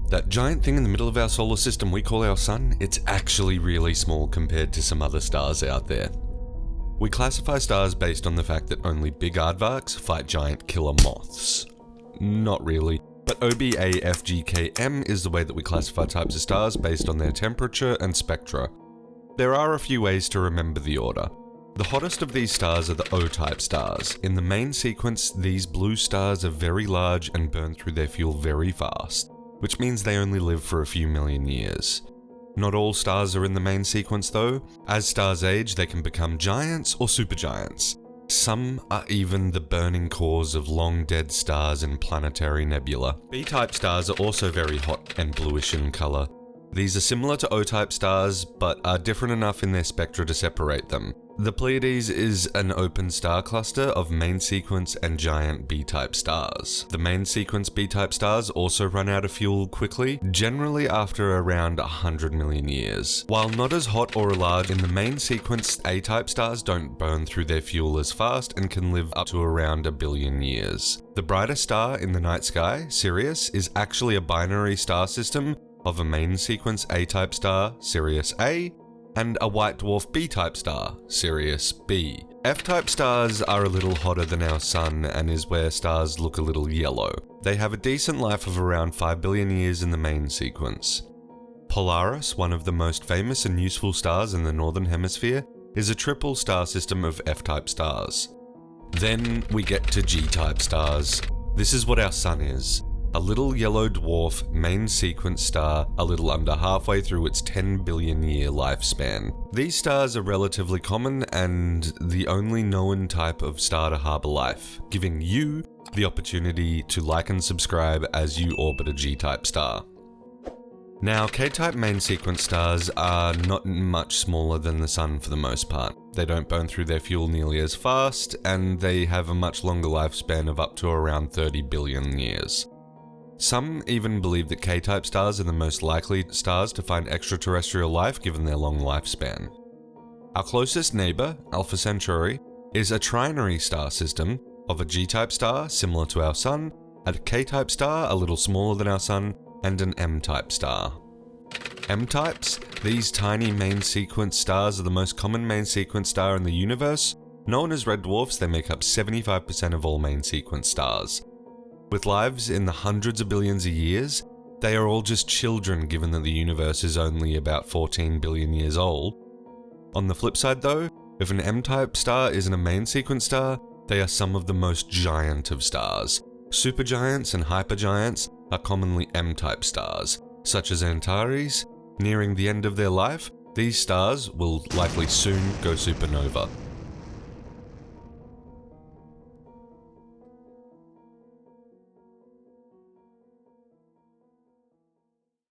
That giant thing in the middle of our solar system we call our sun, it's actually really small compared to some other stars out there. We classify stars based on the fact that only big aardvarks fight giant killer moths. Not really, but OBAFGKM is the way that we classify types of stars based on their temperature and spectra. There are a few ways to remember the order. The hottest of these stars are the OType Stars. In the main sequence, these blue stars are very large and burn through their fuel very fast, which means they only live for a few million years. Not all stars are in the main sequence though. As stars age, they can become giants or supergiants. Some are even the burning cores of long-dead stars in planetary nebula. BType stars are also very hot and bluish in colour. These are similar to OType stars, but are different enough in their spectra to separate them. The Pleiades is an open star cluster of main sequence and giant BType stars. The main sequence BType stars also run out of fuel quickly, generally after around 100 million years. While not as hot or large in the main sequence, AType stars don't burn through their fuel as fast and can live up to around 1 billion years. The brightest star in the night sky, Sirius, is actually a binary star system of a main sequence AType star, Sirius A, and a white dwarf B-type star, Sirius B. F-type stars are a little hotter than our sun and is where stars look a little yellow. They have a decent life of around 5 billion years in the main sequence. Polaris, one of the most famous and useful stars in the northern hemisphere, is a triple star system of F-type stars. Then we get to G-type stars. This is what our sun is. A little yellow dwarf main sequence star a little under halfway through its 10 billion year lifespan. These stars are relatively common and the only known type of star to harbour life, giving you the opportunity to like and subscribe as you orbit a G-type star. Now, K-type main sequence stars are not much smaller than the sun for the most part. They don't burn through their fuel nearly as fast, and they have a much longer lifespan of up to around 30 billion years. Some even believe that K-type stars are the most likely stars to find extraterrestrial life given their long lifespan. Our closest neighbour, Alpha Centauri, is a trinary star system of a G-type star similar to our sun, a K-type star a little smaller than our sun, and an M-type star. M-types, these tiny main sequence stars are the most common main sequence star in the universe. Known as red dwarfs, they make up 75% of all main sequence stars. With lives in the hundreds of billions of years, they are all just children given that the universe is only about 14 billion years old. On the flip side though, if an M-type star isn't a main sequence star, they are some of the most giant of stars. Supergiants and hypergiants are commonly M-type stars, such as Antares. Nearing the end of their life, these stars will likely soon go supernova.